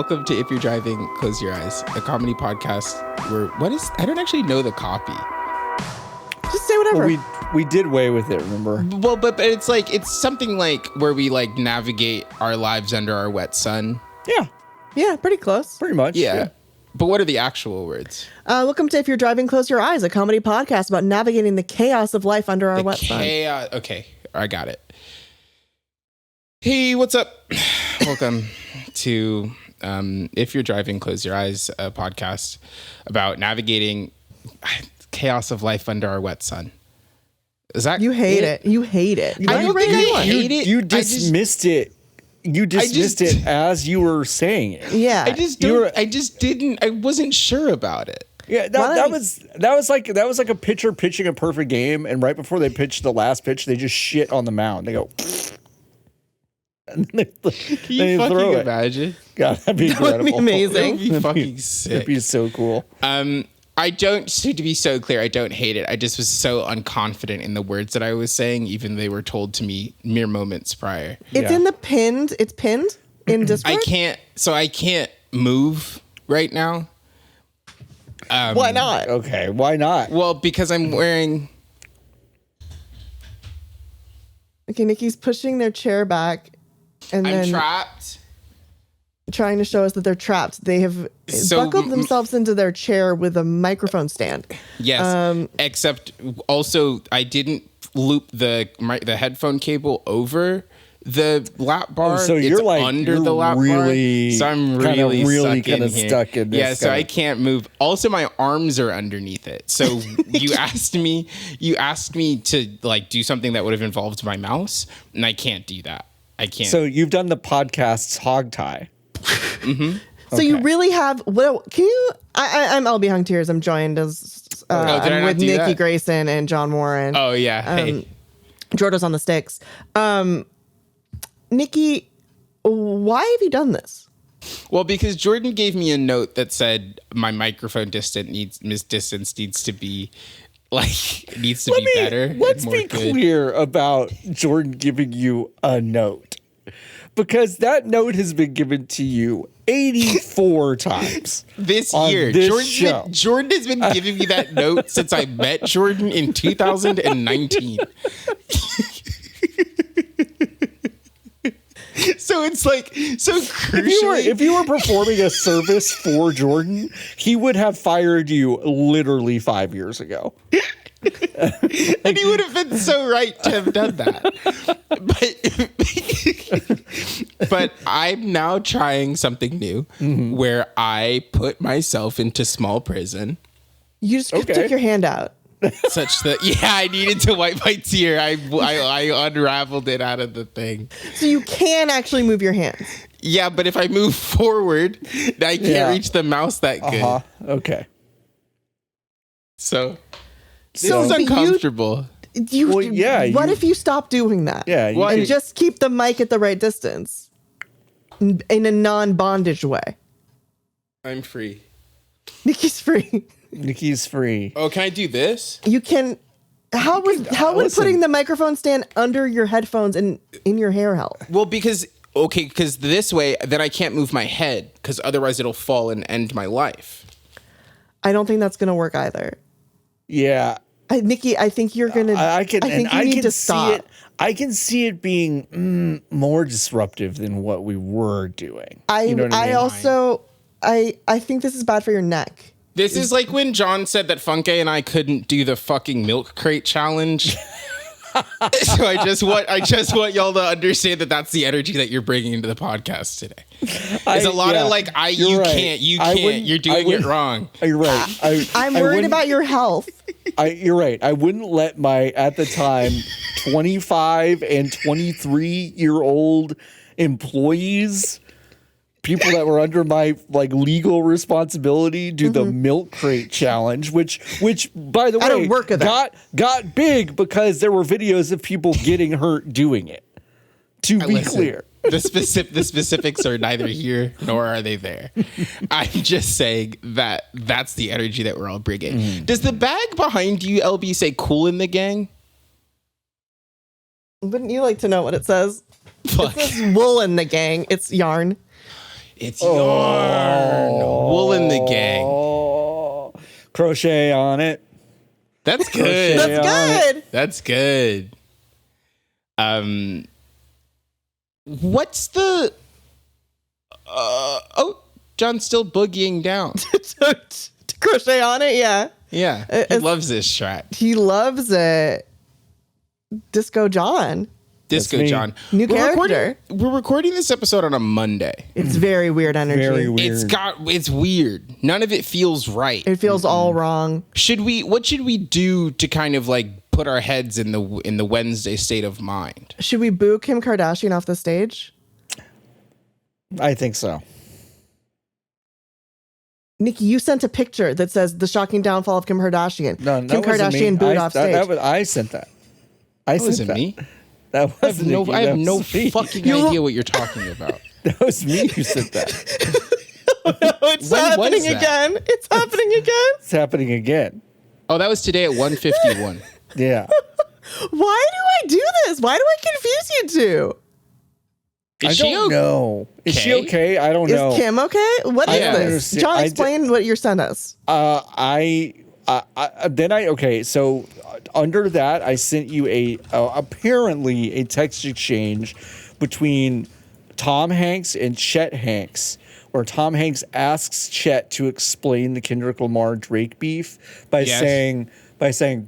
welcome to If You're Driving, Close Your Eyes, a comedy podcast where I don't actually know the copy. Just say whatever. Well, we did away with it, remember? Well, but it's something like where we like navigate our lives under our wet sun. Yeah, pretty close. Pretty much. Yeah. But what are the actual words? Welcome to If You're Driving, Close Your Eyes, a comedy podcast about navigating the chaos of life under our wet sun. Okay, I got it. Hey, what's up? Welcome to If You're Driving, Close Your Eyes, a podcast about navigating chaos of life under our wet sun. Is that You hate it. You hate it. I don't think I hate it. You dismissed it. You dismissed it as you were saying it. Yeah. I wasn't sure about it. Yeah, that was like a pitcher pitching a perfect game, and right before they pitch the last pitch, they just shit on the mound. They go. And Can you fucking imagine? God, that'd be incredible. That would be amazing. That would be fucking sick. That'd be so cool. I don't, to be so clear, I don't hate it. I just was so unconfident in the words that I was saying, even they were told to me mere moments prior. It's in the pinned. It's pinned in Discord. I can't move right now. Why not? Okay, why not? Well, because I'm wearing... Okay, Nikki's pushing their chair back and I'm then trapped. trying to show us that they're trapped. They have buckled themselves into their chair with a microphone stand. Yes, except also I didn't loop the headphone cable over the lap bar. So it's you're like under the lap bar. So I'm really kind of stuck in this. Yeah, so I can't move. Also, my arms are underneath it. So you asked me to like do something that would have involved my mouse, and I can't do that. I can't. So you've done the podcast's hog tie. Mm-hmm. So you really have. Well, can you? I'll be hung tears. I'm joined as I'm with Nikki Grayson and John Warren. Oh yeah. Hey. Jordo's on the sticks. Nikki, why have you done this? Well, because Jordan gave me a note that said my microphone distance needs to be better. Let's be clear about Jordan giving you a note, because that note has been given to you 84 times this year. Jordan has been giving me that note since I met Jordan in 2019. So it's like crucially. If you were performing a service for Jordan, he would have fired you literally 5 years ago. And he would have been so right to have done that. But I'm now trying something new where I put myself into small prison. You just took your hand out. Such that, I needed to wipe my tear. I unraveled it out of the thing. So you can actually move your hands. Yeah, but if I move forward, I can't reach the mouse that good. Okay. So this is uncomfortable. What if you stop doing that? Yeah. And just keep the mic at the right distance in a non-bondage way. I'm free. Nikki's free. Nikki's free. Oh, can I do this? You can. How would putting the microphone stand under your headphones and in your hair help? Well, because this way, then I can't move my head, because otherwise it'll fall and end my life. I don't think that's gonna work either. Yeah, Nikki, I think you're gonna. I think you need to stop. I can see it being more disruptive than what we were doing. I think this is bad for your neck. This is like when John said that Funke and I couldn't do the fucking milk crate challenge. So I just want y'all to understand that that's the energy that you're bringing into the podcast today. There's a lot of like, you can't, you're doing it wrong. You're right. I'm worried about your health. You're right. I wouldn't let my, at the time, 25 and 23-year-old employees, people that were under my like legal responsibility, do the milk crate challenge, which by the way got big because there were videos of people getting hurt doing it. To be clear, the specifics are neither here nor are they there. I'm just saying that that's the energy that we're all bringing. Does the bag behind you, LB, say "cool in the gang"? Wouldn't you like to know what it says? Fuck. It says wool in the gang. It's yarn. It's yarn. Wool in the gang. Crochet on it. That's good. That's good. That's good. What's the? John's still boogieing down. To crochet on it, yeah. Yeah, he loves this track. He loves it. Disco John. Disco John. New character. We're recording this episode on a Monday. It's very weird energy. Very weird. It's weird. None of it feels right. It feels all wrong. What should we do to kind of like put our heads in the Wednesday state of mind? Should we boo Kim Kardashian off the stage? I think so. Nikki, you sent a picture that says the shocking downfall of Kim Kardashian. No, Kim Kardashian booed off stage. I sent that. That wasn't me. That wasn't me. I have no fucking idea what you're talking about. That was me who said that. No, it's happening again. It's happening again. It's happening again. Oh, that was today at 1:51. Yeah. Why do I do this? Why do I confuse you two? Is I don't know. Is she okay? I don't know. Is Kim okay? What is this? understand. John, explain what you sent us. So under that, I sent you apparently a text exchange between Tom Hanks and Chet Hanks, where Tom Hanks asks Chet to explain the Kendrick Lamar Drake beef by saying,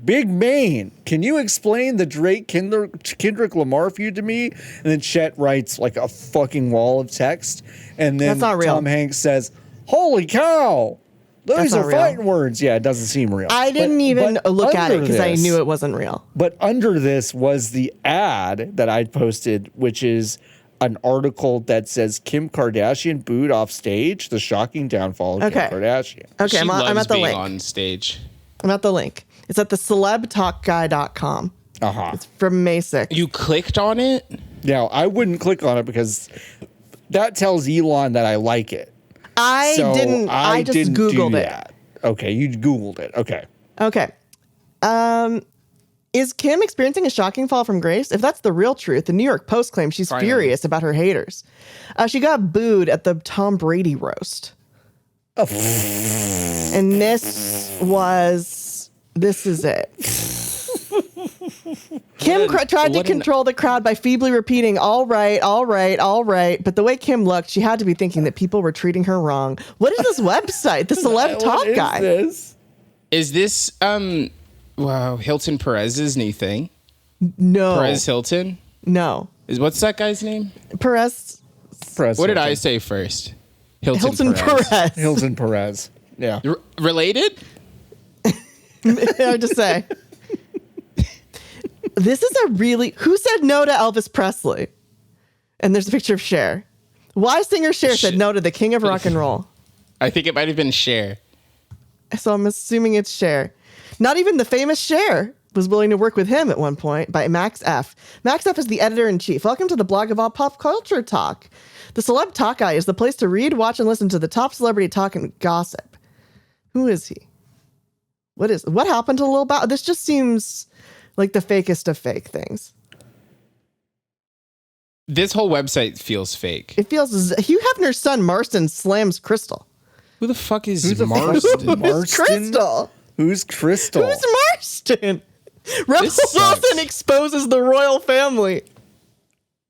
Big Maine, can you explain the Drake Kendrick Lamar feud to me? And then Chet writes like a fucking wall of text. And then That's not real. Tom Hanks says, holy cow, those are fighting words. Yeah, it doesn't seem real. I didn't even look at it because I knew it wasn't real. But under this was the ad that I posted, which is an article that says Kim Kardashian booed off stage, the shocking downfall of Kim Kardashian. Okay, I'm at the link. On stage. I'm at the link. It's at the celebtalkguy.com. It's from May 6th. You clicked on it? Now, I wouldn't click on it because that tells Elon that I like it. I just Googled it. Okay, you Googled it. Okay. Is Kim experiencing a shocking fall from grace? If that's the real truth, the New York Post claims she's furious about her haters. She got booed at the Tom Brady roast. And this is it. Kim tried to control the crowd by feebly repeating, all right, all right, all right. But the way Kim looked, she had to be thinking that people were treating her wrong. What is this website? The Celeb Talk Guy. Is this Hilton Perez's new thing? No. Perez Hilton? No. What's that guy's name? Perez. What did I say first? Hilton Perez. Hilton Perez. Yeah. Related? Hard to say. This is who said no to Elvis Presley? And there's a picture of Cher. Why singer Cher said no to the king of rock and roll? I think it might have been Cher. So I'm assuming it's Cher. Not even the famous Cher was willing to work with him at one point by Max F. Max F is the editor-in-chief. Welcome to the blog of all pop culture talk. The Celeb Talk Guy is the place to read, watch, and listen to the top celebrity talk and gossip. Who is he? What happened to Lil Bow? This just seems like the fakest of fake things. This whole website feels fake. It feels Hugh Hefner's son Marston slams Crystal. Who the fuck is Marston? Crystal? Who's Crystal? Who's Marston? Rebel Wilson exposes the royal family.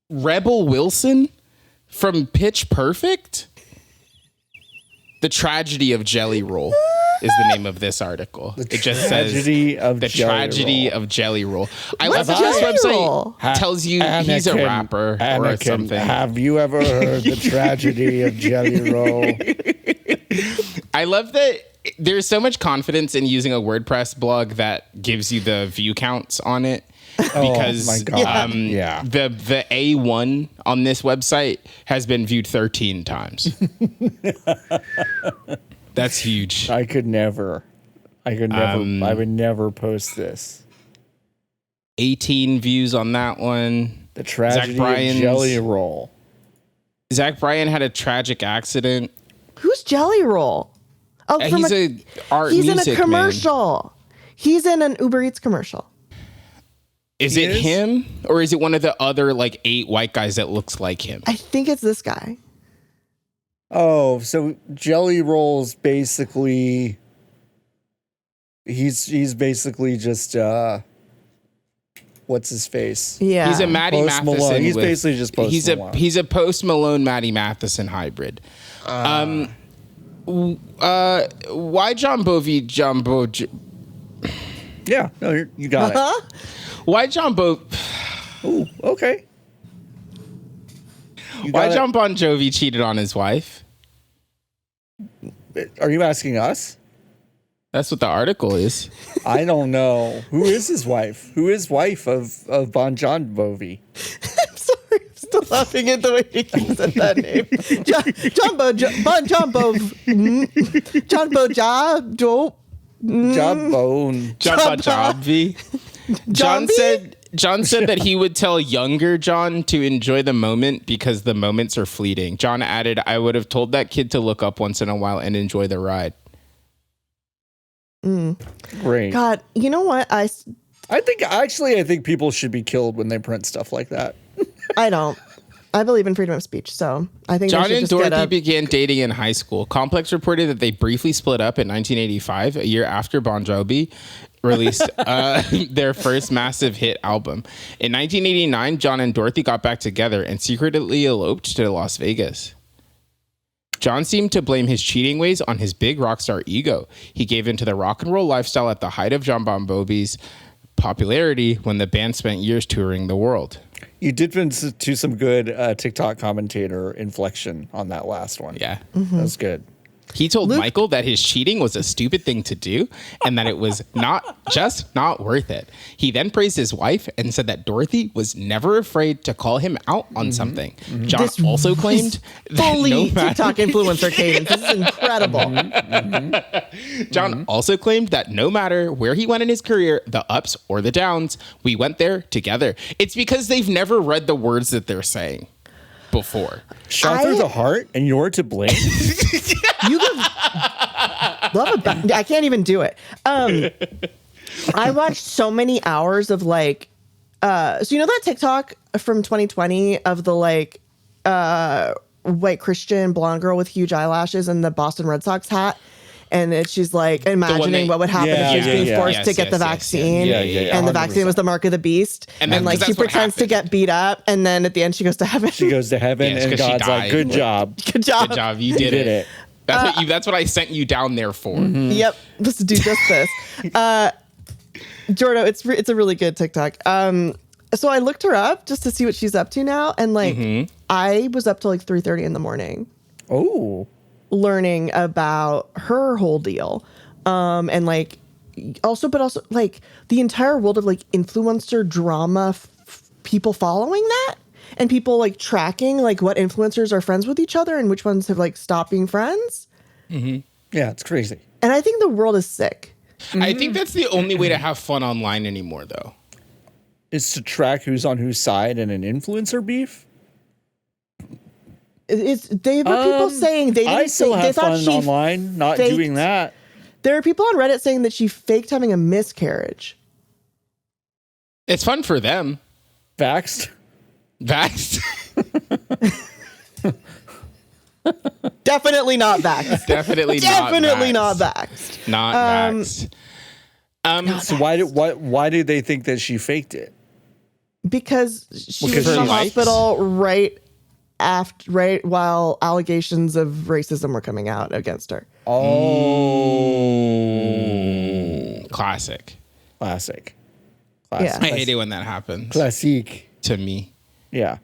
Rebel Wilson from Pitch Perfect? The Tragedy of Jelly Roll is the name of this article. It just says The Tragedy of Jelly Roll. I love that this website tells you he's a rapper or something. Have you ever heard the tragedy of Jelly Roll? I love that there's so much confidence in using a WordPress blog that gives you the view counts on it. Because my God. The A1 on this website has been viewed 13 times. That's huge. I would never post this. 18 views on that one. The tragedy of Jelly Roll. Zach Bryan had a tragic accident. Who's Jelly Roll? Oh, he's an art he's music in a commercial. Man. He's in an Uber Eats commercial. Is it him, or is it one of the other like 8 white guys that looks like him? I think it's this guy. Oh, so Jelly Roll's basically he's basically just what's his face? Yeah. He's a Maddie Post Matheson. Malone. He's basically just Post he's Malone. He's a Post Malone Maddie Matheson hybrid. Why John Bovey? Yeah, no, you got it. Why John Ooh, okay. Why John Bon Jovi cheated on his wife? Are you asking us? That's what the article is. I don't know. Who is his wife? Who is wife of Bon John Jovi? I'm sorry. I'm still laughing at the way he keeps said that name. John Bo Job. John Bone. John Bon Jovi. John said that he would tell younger John to enjoy the moment because the moments are fleeting. John added, "I would have told that kid to look up once in a while and enjoy the ride." Great. God, you know what? I think people should be killed when they print stuff like that. I don't. I believe in freedom of speech, so I think they John should and just get Dorothy a- began dating in high school. Complex reported that they briefly split up in 1985, a year after Bon Jovi released their first massive hit album. In 1989, John and Dorothy got back together and secretly eloped to Las Vegas. John seemed to blame his cheating ways on his big rock star ego. He gave into the rock and roll lifestyle at the height of John Bon Jovi's popularity when the band spent years touring the world. You did to some good TikTok commentator inflection on that last one. Yeah. That was good. He told Michael that his cheating was a stupid thing to do and that it was not worth it. He then praised his wife and said that Dorothy was never afraid to call him out on something. John This also claimed that fully no matter- TikTok influencer cadence. This is incredible. John also claimed that no matter where he went in his career, the ups or the downs, we went there together. It's because they've never read the words that they're saying before. Shot through the heart, and you're to blame. You can love it. I can't even do it. I watched so many hours of like, so you know that TikTok from 2020 of the like, white Christian blonde girl with huge eyelashes and the Boston Red Sox hat. And she's like imagining what would happen if she was being forced to get the vaccine. And the vaccine 100%. was the mark of the beast. And like she pretends to get beat up. And then at the end she goes to heaven. She goes to heaven, Yes, and 'cause she God's like, died. "Good job." Good job. Good job. You did it. it. That's what I sent you down there for. Yep. Let's do just this. Jordo, it's a really good TikTok. So I looked her up just to see what she's up to now. And like, I was up till like 3:30 in the morning Oh, learning about her whole deal. And like, also like the entire world of like influencer drama, people following that and people like tracking like what influencers are friends with each other and which ones have like stopped being friends. yeah, it's crazy. And I think the world is sick. I think that's the only way to have fun online anymore, though. Is to track who's on whose side in an influencer beef. They were people saying they didn't I still think, they have thought fun she online, not faked- doing that. There are people on Reddit saying that she faked having a miscarriage. It's fun for them. Vaxxed. Vaxxed. Definitely not vaxxed. Definitely not vaxxed. Not vaxxed. So why did they think that she faked it? Because she Because was in she the likes- hospital right while allegations of racism were coming out against her. Oh, Classic. classic. Yeah. I hate it when that happens Classique. to me. Yeah.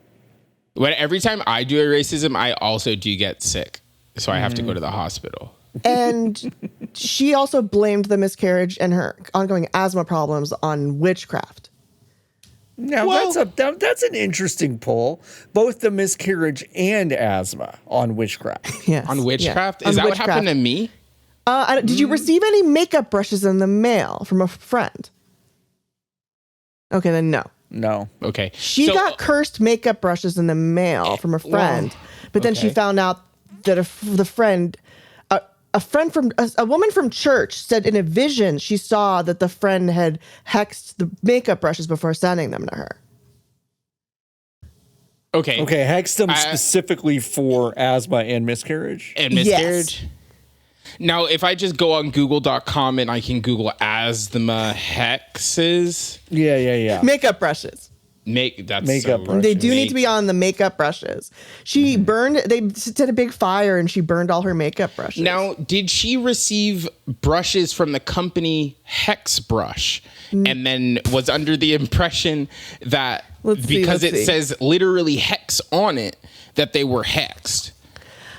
When every time I do a racism, I also do get sick. So I have to go to the hospital. And she also blamed the miscarriage and her ongoing asthma problems on witchcraft. Now Well- that's an interesting pull. Both the miscarriage and asthma on witchcraft. Yes. On witchcraft? Yeah. Is On that what happened to witchcraft. me? Did you receive any makeup brushes in the mail from a friend? Okay, then no. No. Okay. She So- got cursed makeup brushes in the mail from a friend, but then she okay. found out that a woman from church said in a vision she saw that the friend had hexed the makeup brushes before sending them to her. Okay. Okay, hex them specifically for asthma and miscarriage. And miscarriage. Now, if I just go on google.com and I can Google asthma hexes. Yeah. Makeup brushes. That's Makeup so brushes. They do need to be on the makeup brushes. She burned, they did a big fire and she burned all her makeup brushes. Now, did she receive brushes from the company Hex Brush and then was under the impression that because it says literally hex on it, that they were hexed?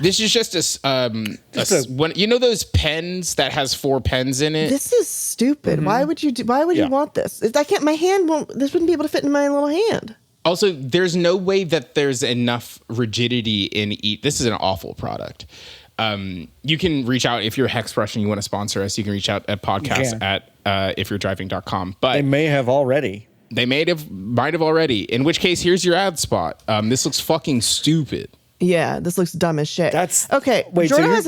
This is just when you know those pens that has 4 pens in it. This is stupid. Why would you you want this? I can't. My hand won't. This wouldn't be able to fit in my little hand. Also, there's no way that there's enough rigidity in This is an awful product. You can reach out if you're Hex Brush and you want to sponsor us. You can reach out at podcast at ifyou'redriving.com. But They may have already. They might have already. In which case, here's your ad spot. This looks fucking stupid. Yeah, this looks dumb as shit. That's okay. Wait, Jordan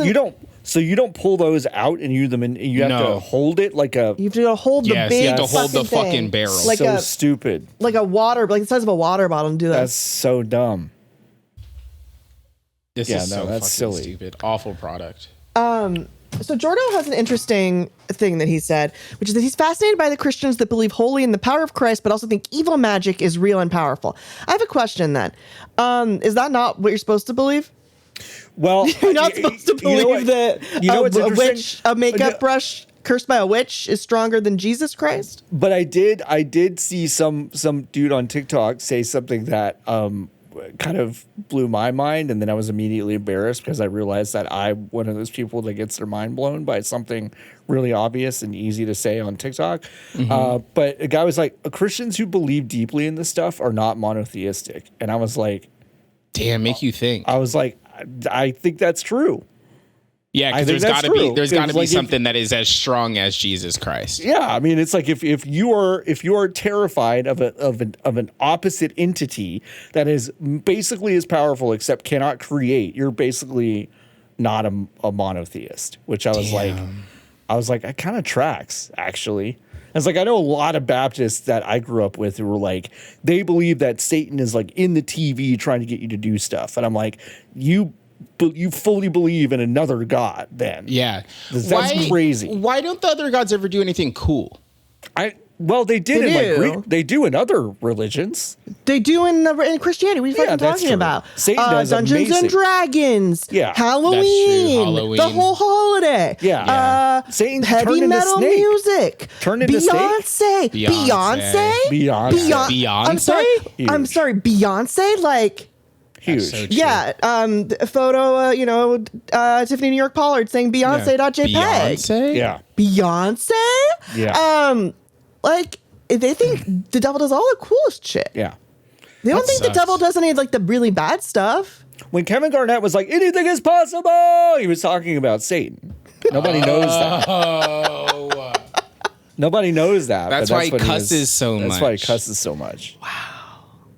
so you don't pull those out and use them, and you have to hold it like a. You have to hold the big. You have to hold the thing. fucking barrel. Like so stupid. Like a water, like the size of a water bottle, and do that. That's so dumb. This is so that's fucking silly. stupid. Awful product. So Jordan has an interesting thing that he said, which is that he's fascinated by the Christians that believe wholly in the power of Christ, but also think evil magic is real and powerful. I have a question then. Is that not what you're supposed to believe? Well, You're not supposed to believe that a witch, a makeup brush cursed by a witch is stronger than Jesus Christ? But I did see some dude on TikTok say something that kind of blew my mind, and then I was immediately embarrassed because I realized that I'm one of those people that gets their mind blown by something really obvious and easy to say on TikTok. But a guy was like, Christians who believe deeply in this stuff are not monotheistic. And I was like, damn, make you think. I was like, I think that's true. Yeah, because there's got to be something that is as strong as Jesus Christ. Yeah, I mean, it's like if you are terrified of an opposite entity that is basically as powerful except cannot create, you're basically not a monotheist. Which I was like, that kind of tracks actually. I was like, I know a lot of Baptists that I grew up with who were like, they believe that Satan is like in the TV trying to get you to do stuff, and I'm like, you fully believe in another god then. Yeah. That's crazy. Why don't the other gods ever do anything cool? They did in Greek. They do in other religions. They do in Christianity. What are you fucking talking about? Satan does Dungeons and Dragons. Yeah. Halloween. The whole holiday. Yeah. Satan's heavy metal music. Turned into Beyonce. I'm sorry. Beyonce, like. Huge. So yeah. Photo, Tiffany New York Pollard saying Beyonce.jpg. Beyonce? Yeah. Beyonce? Yeah. Like, they think the devil does all the coolest shit. Yeah. They don't think the devil does any, like, the really bad stuff. When Kevin Garnett was like, anything is possible, he was talking about Satan. Nobody knows that. Nobody knows that. That's why he cusses so much. That's why he cusses so much. Wow.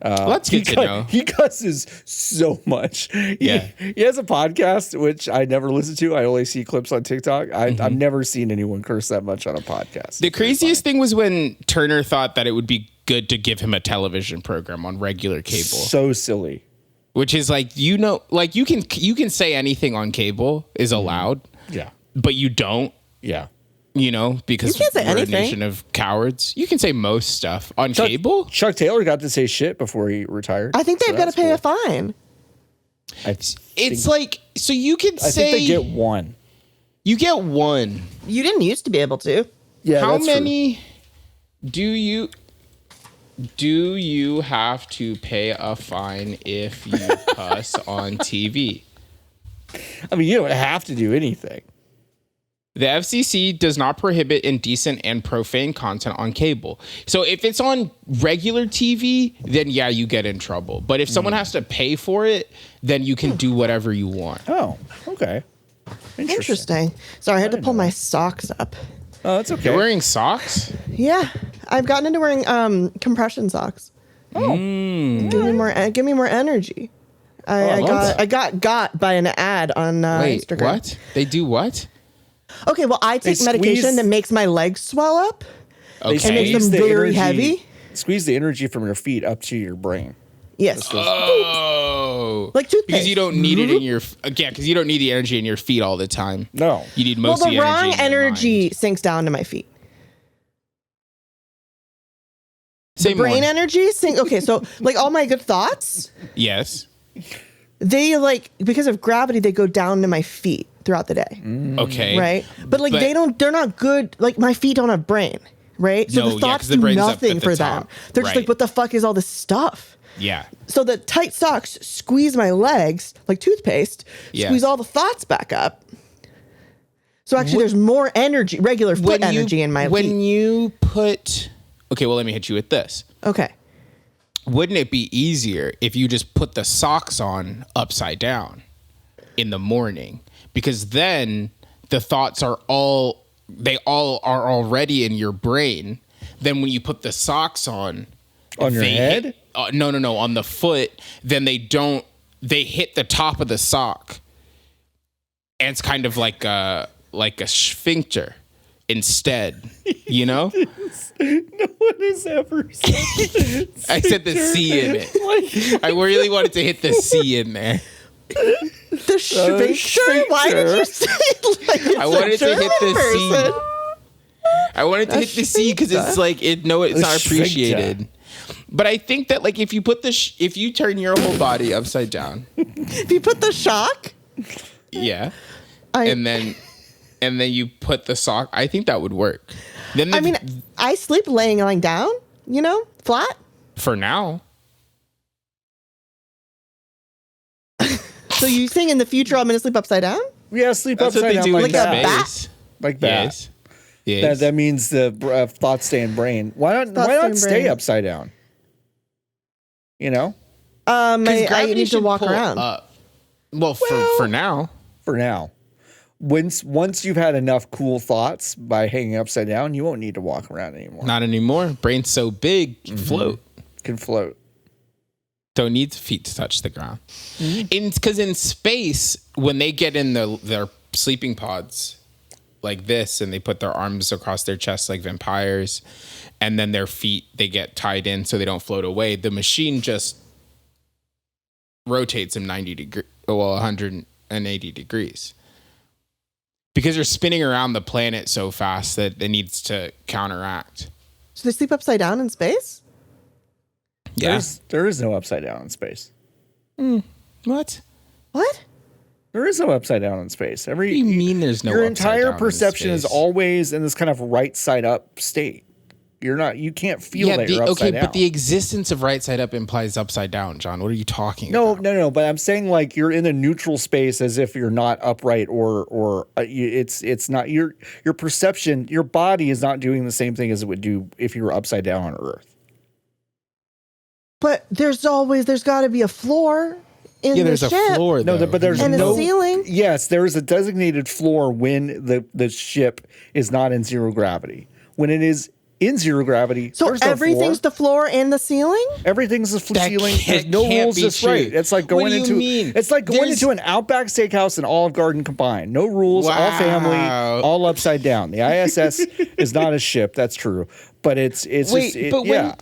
Well, that's good to know. He cusses so much. Yeah. He has a podcast, which I never listen to. I only see clips on TikTok. I've never seen anyone curse that much on a podcast. The craziest thing was when Turner thought that it would be good to give him a television program on regular cable. So silly. Which is like, you can say anything on cable is allowed. Yeah. But you don't. Yeah. Because we're a nation of cowards. You can say most stuff on cable. Chuck Taylor got to say shit before he retired. I think they've got to pay a fine. It's like, so you can say. I think they get one. You get one. You didn't used to be able to. Yeah. How many do you have to pay a fine if you cuss on TV? I mean, you don't have to do anything. The FCC does not prohibit indecent and profane content on cable. So if it's on regular TV, then yeah, you get in trouble. But if someone has to pay for it, then you can do whatever you want. Oh, okay. Interesting. Sorry, I had to pull my socks up. Oh, that's okay. You're wearing socks? Yeah, I've gotten into wearing compression socks. Oh, give me more energy. I got by an ad on Wait, Instagram. what? They do what? Okay, well, I take medication that makes my legs swell up. Okay. And makes them very heavy. Squeeze the energy from your feet up to your brain. Yes. Oh, Like toothpaste. because you don't need it in your because you don't need the energy in your feet all the time. No. You need Well, most of the the wrong energy in your energy mind. sinks down to my feet. Say The brain more. energy sink. Okay, so like all my good thoughts, Yes. they like because of gravity, they go down to my feet throughout the day. Okay. Right? But like they're not good. Like my feet don't have brain. Right? So No, the yeah, thoughts 'cause the do brain's up nothing at the for top. them. They're just like, Right. what the fuck is all this stuff? Yeah. So the tight socks squeeze my legs like toothpaste, Yes. squeeze all the thoughts back up. So actually, there's more energy, regular foot energy in my when feet. you put okay, well let me hit you with this. Okay. Wouldn't it be easier if you just put the socks on upside down in the morning? Because then the thoughts are all are already in your brain. Then when you put the socks on On your they head? hit- no, on the foot, then they hit the top of the sock. And it's kind of like a sphincter instead, you know? No one has ever said I said the C in it. I really wanted to hit the C in there. The sphincter? Why did you say it like it's I wanted to a hit the German person? C. I wanted to hit the C because it's like it's not sphincter. appreciated. But I think that like if you put if you turn your whole body upside down, If you put the shock, yeah, I and then you put the sock, I think that would work. Then I mean, I sleep lying down, you know, flat. for now, So you think in the future I'm going to sleep upside down? Yeah, sleep that's what upside they down do like in that. that. space. Like that. Yes. Yes. That means the thoughts stay in brain. Why not Thoughts stay stay in brain. upside down? You know? I Gravity need to should walk pull around. up. Well, for now. For now. Once you've had enough cool thoughts by hanging upside down, you won't need to walk around anymore. Not anymore. Brain's so big, you float. Can float. Don't need feet to touch the ground. Because in space, when they get in their sleeping pods like this, and they put their arms across their chest like vampires, and then their feet they get tied in so they don't float away. The machine just rotates them 180 degrees. Because they're spinning around the planet so fast that it needs to counteract. So they sleep upside down in space? Yeah. There is no upside down in space. What? What? There is no upside down in space. What do you mean there's no Your upside entire down in perception is space? always in this kind of right side up state. You can't feel that you're upside down. but the existence of right side up implies upside down, John. What are you talking No, about? no. But I'm saying like you're in a neutral space as if you're not upright or it's not your perception. Your body is not doing the same thing as it would do if you were upside down on Earth. But there's got to be a floor in Yeah, the there's a ship. floor though. But there's And a no ceiling? Yes, there is a designated floor when the ship is not in zero gravity. When it is in zero gravity, So there's no everything's floor. the floor and the ceiling? Everything's the That ceiling. There's can't- no can't rules, be just true. right. It's like What going do you into mean? it's like going There's- into an Outback Steakhouse and Olive Garden combined. No rules, all family, Wow. all upside down. The ISS is not a ship, that's true, but it's Wait, just but yeah.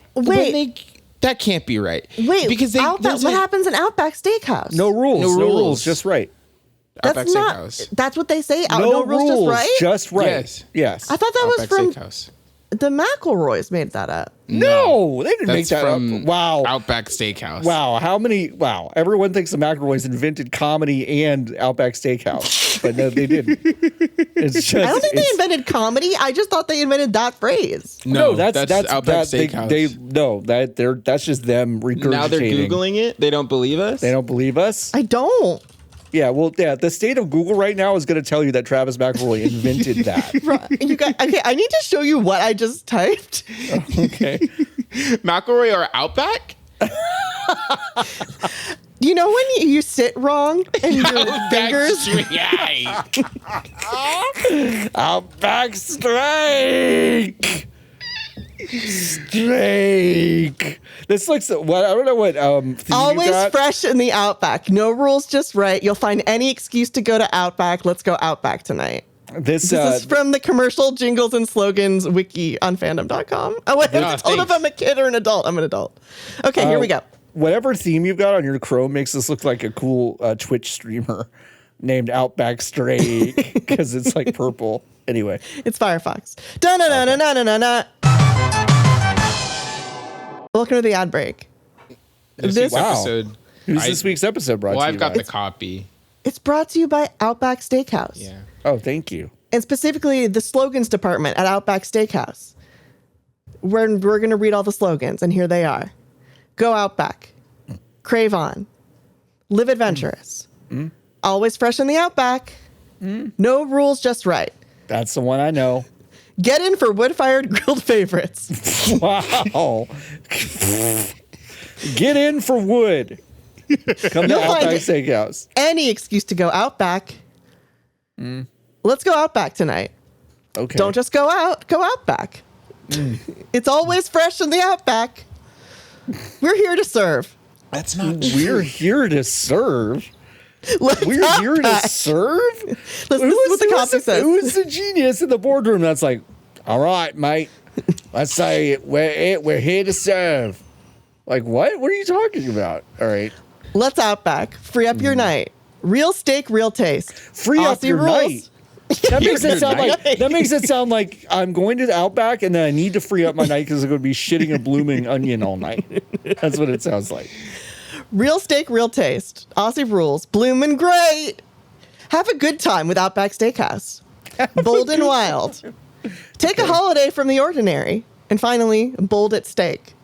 that can't be right. Wait, because what happens in Outback Steakhouse? No rules, No no rules. rules, just right. Outback That's not. Steakhouse. That's what they say. No rules, just right. just right. Yes. Yes. I thought that was Outback from Steakhouse. the McElroys made that up. No, they didn't make That's that from up. Wow. Outback Steakhouse. Wow, wow. Everyone thinks the McElroys invented comedy and Outback Steakhouse, but no, they didn't. It's just, I don't think they it's- invented comedy. I just thought they invented that phrase. No, that's Outback that, Steakhouse. that's just them regurgitating. Now they're Googling it. They don't believe us. They don't believe us. I don't. Yeah, well, yeah. The state of Google right now is going to tell you that Travis McElroy invented that. You guys, okay, I need to show you what I just typed. Okay. McElroy or Outback? You know when you sit wrong and your fingers. Outback Strike. Strike. This looks. What I don't know what. Theme you Always got. fresh in the Outback. No rules, just right. You'll find any excuse to go to Outback. Let's go Outback tonight. This This is from the commercial jingles and slogans wiki on fandom.com. Oh, wait, No, I told if thanks. I'm a kid or an adult. I'm an adult. Okay, here we go. whatever theme you've got on your Chrome makes this look like a cool Twitch streamer named Outback Steak because it's like purple. Anyway, It's Firefox. Da-na-na-na-na-na-na. Welcome to the ad break. This This- week's episode. who's this week's episode brought Well, to I've you got by? the copy. It's brought to you by Outback Steakhouse. Yeah. Oh, thank you. And specifically the slogans department at Outback Steakhouse. We're going to read all the slogans, and here they are. Go Outback. Crave on. Live adventurous. Always fresh in the Outback. No rules, just right. That's the one I know. Get in for wood-fired grilled favorites. Wow. Get in for wood. Come to You'll find Outback it. Steakhouse. Any excuse to go Outback. Let's go Outback tonight. Okay. Don't just go out, go Outback. It's always fresh in the Outback. We're here to serve. That's not We're here to serve. Let's We're here to Outback. serve. This is what the copy says. Who's the genius in the boardroom that's like, all right, mate, let's say we're here to serve. Like, what? What are you talking about? All right. Let's Outback. Free up your night. Real steak, real taste. Free up Aussie your rules. night. That makes it sound night. like I'm going to the Outback and then I need to free up my night because I'm going to be shitting a blooming onion all night. That's what it sounds like. Real steak, real taste. Aussie rules. Bloomin' great. Have a good time with Outback Steakhouse. Bold and wild. Take a holiday from the ordinary. And finally, bold at steak.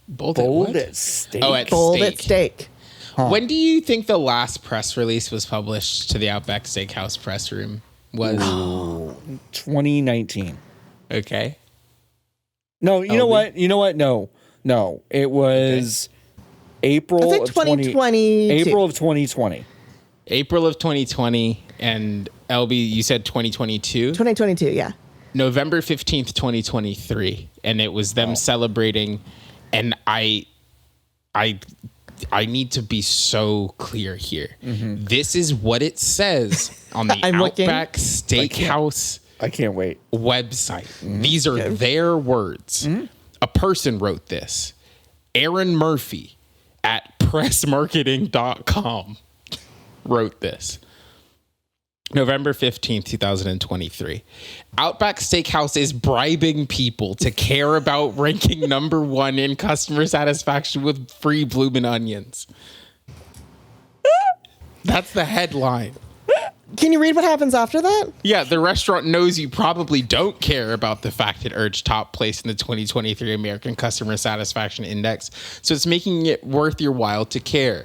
bold. Bold at steak. Oh, at Bold steak. at steak. When do you think the last press release was published to the Outback Steakhouse press room? Was 2019. okay. No, you know what? You know what? No. It was April I think of 2020. April of 2020. April of 2020, and LB, you said 2022? 2022, yeah. November 15th, 2023. And it was them celebrating, and I need to be so clear here. This is what it says on the I'm looking. Outback Steakhouse I can't wait. website. These are their words. A person wrote this. Aaron Murphy at pressmarketing.com wrote this. November 15th, 2023. Outback Steakhouse is bribing people to care about ranking number one in customer satisfaction with free bloomin' onions. That's the headline. Can you read what happens after that? Yeah, the restaurant knows you probably don't care about the fact it urged top place in the 2023 American Customer Satisfaction Index, so it's making it worth your while to care.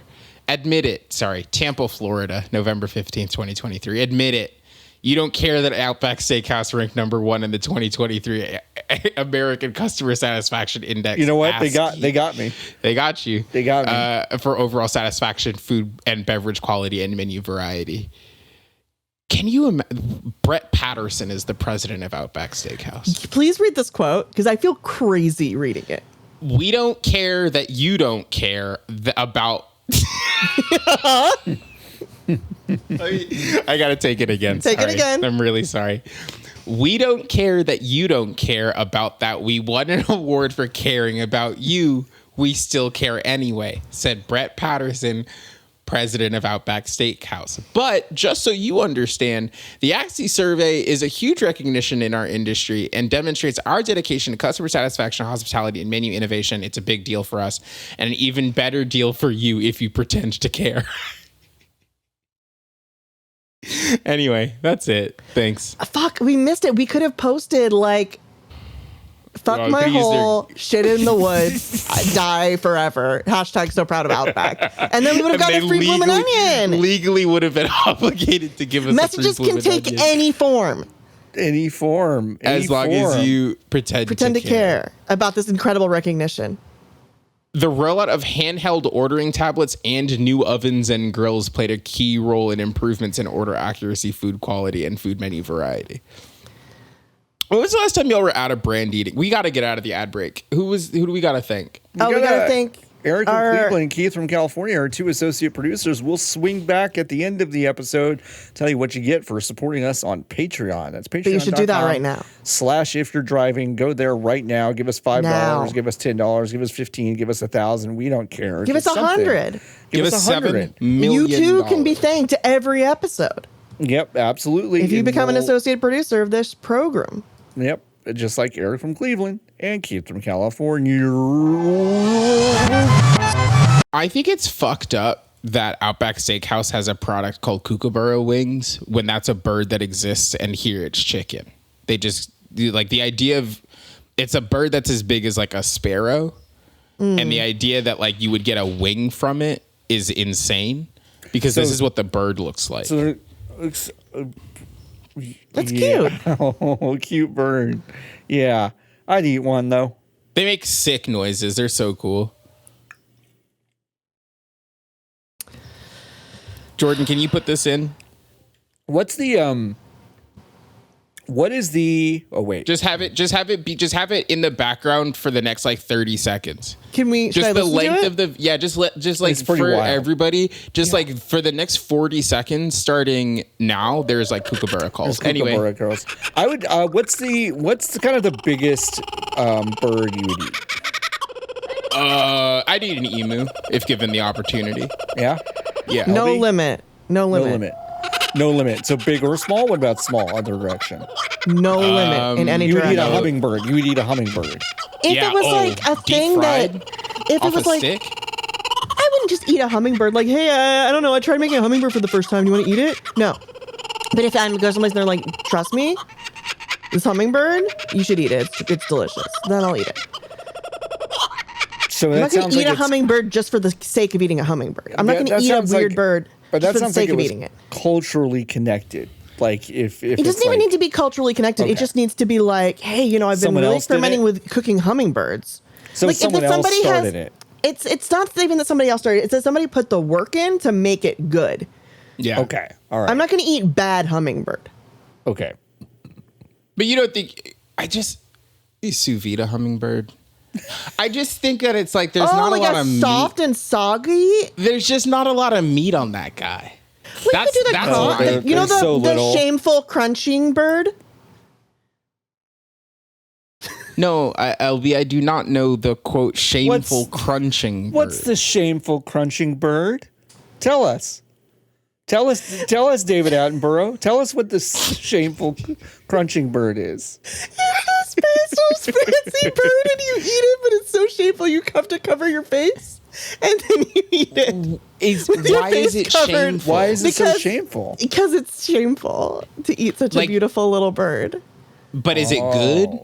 Admit it. Sorry, Tampa, Florida, November 15th, 2023. Admit it. You don't care that Outback Steakhouse ranked number one in the 2023 American Customer Satisfaction Index. You know what? They got you. me. They got you. They got me. For overall satisfaction, food and beverage quality, and menu variety. Can you imagine? Brett Patterson is the president of Outback Steakhouse. Please read this quote because I feel crazy reading it. We don't care that you don't care about. I gotta take it again. Take it Sorry. again. I'm really sorry. We don't care that you don't care about that. We won an award for caring about you. We still care anyway, said Brett Patterson, president of Outback Steakhouse. But just so you understand, the AXI survey is a huge recognition in our industry and demonstrates our dedication to customer satisfaction, hospitality, and menu innovation. It's a big deal for us and an even better deal for you if you pretend to care. Anyway, that's it. Thanks. Fuck, we missed it. We could have posted like, fuck Well, my could use hole, shit in the woods, I die forever. Hashtag so proud of Outback. And then we would have got a free bloomin' onion. Legally would have been obligated to give us Messages a free can bloomin' take onion. any form. Any form. As long as you pretend Pretend to care about this incredible recognition. The rollout of handheld ordering tablets and new ovens and grills played a key role in improvements in order accuracy, food quality, and food menu variety. When was the last time y'all were out of brand eating? We got to get out of the ad break. Who do we got to thank? We gotta thank Eric from Cleveland and Keith from California are 2 associate producers. We'll swing back at the end of the episode, tell you what you get for supporting us on Patreon. That's Patreon. But you should do that right now. /if you're driving. Go there right now. Give us $5. Give us $10. Give us $15. Give us $1,000. We don't care. Give us 100. Give us 100. $7 million. You too can be thanked every episode. Yep, absolutely. If you become an associate producer of this program. Yep, just like Eric from Cleveland and Keith from California. I think it's fucked up that Outback Steakhouse has a product called kookaburra wings when that's a bird that exists, and here it's chicken. They just like the idea of it's a bird that's as big as like a sparrow, and the idea that like you would get a wing from it is insane because this is what the bird looks like. So That's cute. Oh, cute bird. Yeah, I'd eat one though. They make sick noises. They're so cool. Jordan, can you put this in? What is the Just have it in the background for the next like 30 seconds. Can we Just the length of it? just like It's pretty for wild. everybody, like for the next 40 seconds starting now, there's like kookaburra calls. Anyway, Kookaburra girls. I would. What's the kind of the biggest bird you would eat? I'd eat an emu if given the opportunity. Yeah. Yeah. No limit. No limit. No limit. No limit. So big or small? What about small? Other direction. No limit in any You would eat direction. a hummingbird. You would eat a hummingbird. If Yeah, it was oh, like a deep thing fried if off it was a like, stick. I wouldn't just eat a hummingbird. Like, hey, I don't know. I tried making a hummingbird for the first time. Do you want to eat it? No. But if I'm going someplace and they're like, trust me, this hummingbird, you should eat it. It's delicious. Then I'll eat it. So I'm that not going sounds to eat like a hummingbird just for the sake of eating a hummingbird. I'm not going to that eat a sounds weird like- bird But that just for the sounds like sake it of was eating it. culturally connected. Like if It doesn't even need to be culturally connected. Okay. It just needs to be like, hey, I've been Someone really else did experimenting it? with cooking hummingbirds. So like, someone if else somebody started it. It's not even that somebody else started. It's that somebody put the work in to make it good. Yeah. Okay. All right. I'm not going to eat bad hummingbird. Okay. But you don't think sous vide a hummingbird? I just think that it's like there's not like a lot of soft meat. and soggy. There's just not a lot of meat on that guy. Well, you could do the why. They're so the little. shameful crunching bird. No, LB, I do not know the quote shameful crunching. What's bird. the shameful crunching bird? Tell us. Tell us, David Attenborough. Tell us what the shameful crunching bird is. It's this fancy bird, and you eat it, but it's so shameful you have to cover your face, and then you eat it. With your Why is face it covered. shameful? Why is it so Because- shameful? Because it's shameful to eat such a Like- beautiful little bird. But is it good?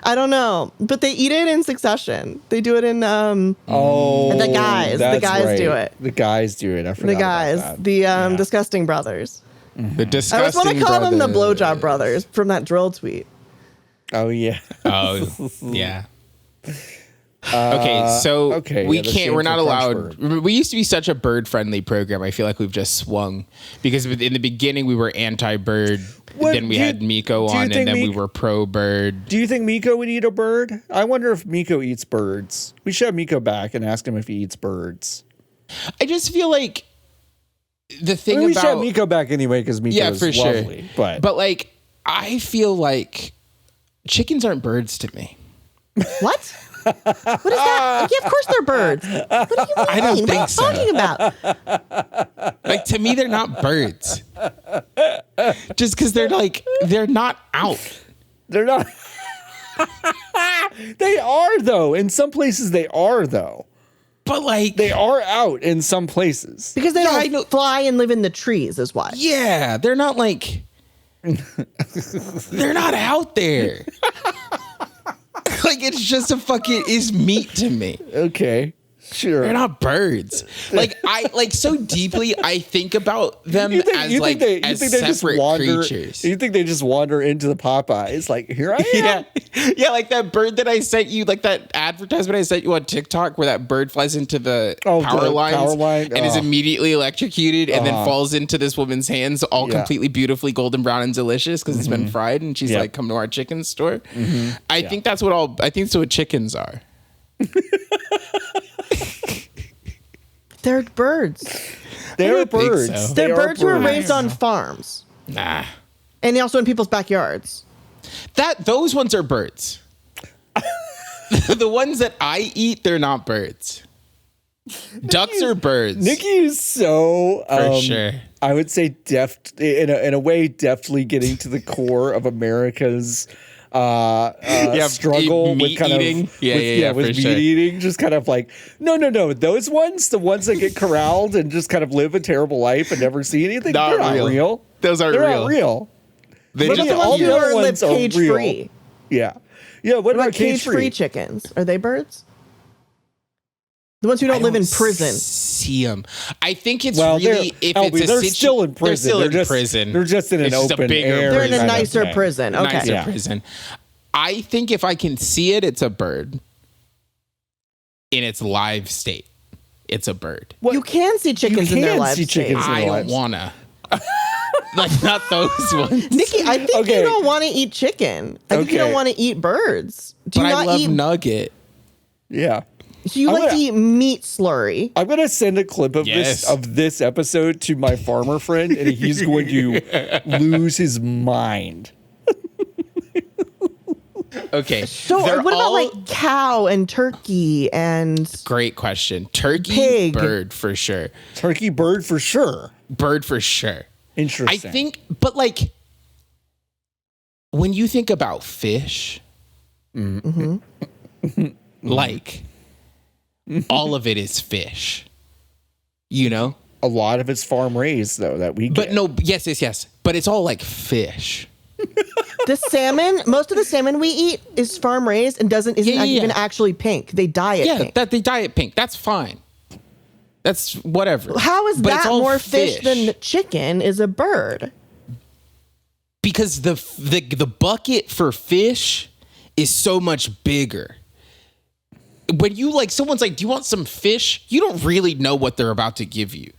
I don't know, but they eat it in succession. They do it in Oh, the guys that's do right. it. The guys do it. I forgot the guys, about that. the disgusting brothers. The I disgusting. always want to call them the brothers. blowjob brothers from that drill tweet. Oh yeah. Oh yeah. Okay, so okay, we yeah, the can't. We're not shameful crunch allowed. We used to be such a bird-friendly program. I feel like we've just swung because in the beginning we were anti-bird. What, Then we do you- had Miko do you on, think and then we Miko- were pro-bird. Do you think Miko would eat a bird? I wonder if Miko eats birds. We should have Miko back and ask him if he eats birds. I just feel like the thing We should have about Miko back anyway because Miko is for lovely. sure. But like, I feel like chickens aren't birds to me. What? What is that? Yeah, of course they're birds. What do you mean? I don't What think are you so. talking about? Like to me, they're not birds. Just because they're not out. They're not. They are though. In some places they are though. But like They are out in some places. Because they I know. don't fly and live in the trees, is why. yeah, they're not like they're not out there. Like it's just it's meat to me. Okay. Sure. They're not birds. Like I so deeply I think about them as separate creatures. You think they just wander into the Popeyes like here I am? Yeah, like that bird that I sent you, like that advertisement I sent you on TikTok where that bird flies into the power the lines power line? and is Oh. immediately electrocuted and then falls into this woman's hands, all Yeah. completely beautifully golden brown and delicious because it's been fried, and she's Yeah. like, "Come to our chicken store." I think that's what chickens are. They're birds. They're don't think birds. so. They They're are birds who are raised on farms. Nah. And also in people's backyards. Those ones are birds. The ones that I eat, they're not birds. Ducks are birds. Nikki is so For sure. I would say in a way deftly getting to the core of America's struggle meat with kind eating. of Yeah, with for meat sure. eating, just kind of like no, those ones, the ones that get corralled and just kind of live a terrible life and never see anything, Not they're not real. real. Those aren't They're real. not real. They What just about the all ones the who other live ones are cage real. free? Yeah. What What about about cage free chickens? Are they birds? The ones who don't live in prison. See them. I think it's Well, really if they're, it's a they're still in prison. They're still in just, prison. They're just in an It's just a open bigger air. They're in a kind of nicer thing. prison. Okay. Nicer Yeah. prison. I think if I can see it, it's a bird. In its live state, it's a bird. You can see chickens in their can live see state. chickens. I don't lives. wanna. Like not those ones. Nikki, I think Okay. you don't want to eat chicken. I think you Okay. don't want to eat birds. Do But you I not love eat? nugget. Yeah. So you I'm like to gonna- eat meat slurry? I'm gonna send a clip of Yes. this episode to my farmer friend, and he's going to lose his mind. Okay. So they're what about all- like cow and turkey and Great question. Turkey, Pig. bird for sure. Turkey, bird for sure. Bird for sure. Interesting. I think, but like, when you think about fish, like, all of it is fish, you know? a lot of it's farm raised though that we But get. no, yes. But it's all like fish. the salmon? Most of the salmon we eat is farm raised and isn't Yeah. even actually pink. They dye it Yeah, pink. that they dye it pink. That's fine. That's whatever. How is But it's that all more fish than chicken is a bird? Because the bucket for fish is so much bigger. When you like someone's like, "Do you want some fish?" You don't really know what they're about to give you.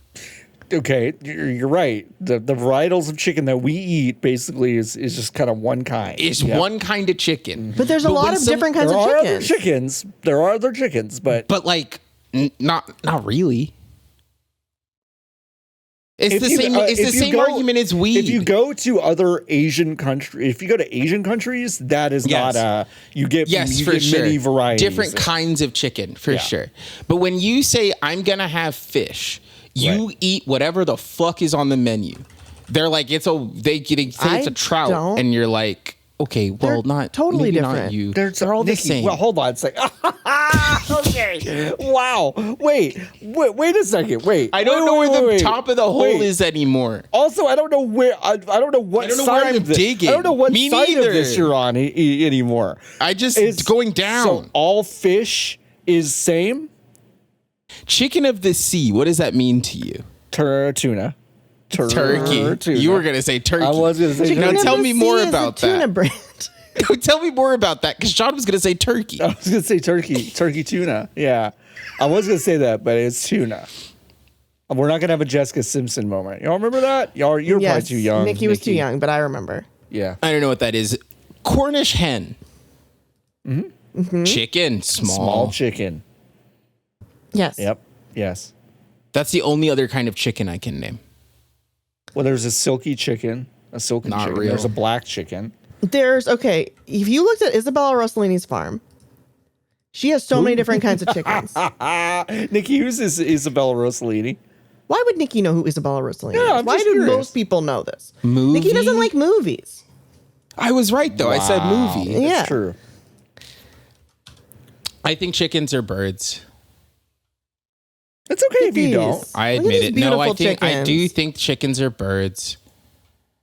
Okay, you're right. The varietals of chicken that we eat basically is just kind of one kind. It's Yeah. one kind of chicken. But there's a when lot of some- different kinds There of are other chickens. chickens. There are other chickens, but But like, not really. It's If the you- same. It's if the you same go- argument as weed. if you go to other Asian countries, if you go to Asian countries, that is Yes. not you get Yes, you for get sure. many varieties. Different kinds of chicken, for Yeah. sure. But when you say I'm gonna have fish, you Right. eat whatever the fuck is on the menu. They're like they say it's I a trout, don't. and you're like, okay, well, They're not totally maybe not different. you. They're all the Nikki, same. Well, hold on. It's like, okay, wow. Wait a second. Wait, I don't wait, know wait, where the wait, top of the hole wait. is anymore. Also, I don't know where I don't know what I don't know side where I'm of this. digging. I don't know what Me side neither. of this you're on anymore. I just Is- going down. So all fish is same. Chicken of the sea. What does that mean to you? Tuna. Turkey. Tuna. You were gonna say turkey. I was gonna say Now turkey. tell me more Sea is a about tuna that. brand. Tell me more about that, because John was gonna say turkey. I was gonna say turkey tuna. Yeah, I was gonna say that, but it's tuna. We're not gonna have a Jessica Simpson moment. Y'all remember that? You're probably Yes, too young. Nikki was too young, but I remember. Yeah. I don't know what that is. Cornish hen. Chicken. Small chicken. Yes. Yep. Yes. That's the only other kind of chicken I can name. Well, there's a silky chicken. A silken Not chicken. real. There's a black chicken. Okay, if you looked at Isabella Rossellini's farm, she has so many different kinds of chickens. Nikki, who's this Isabella Rossellini? Why would Nikki know who Isabella Rossellini Yeah, is? I'm Why just do curious. most people know this? Movie? Nikki doesn't like movies. I was right though. I said movie. Yeah. That's true. I think chickens are birds. It's okay if you These. don't. I Look at admit these it. No, I beautiful do chickens. think chickens are birds.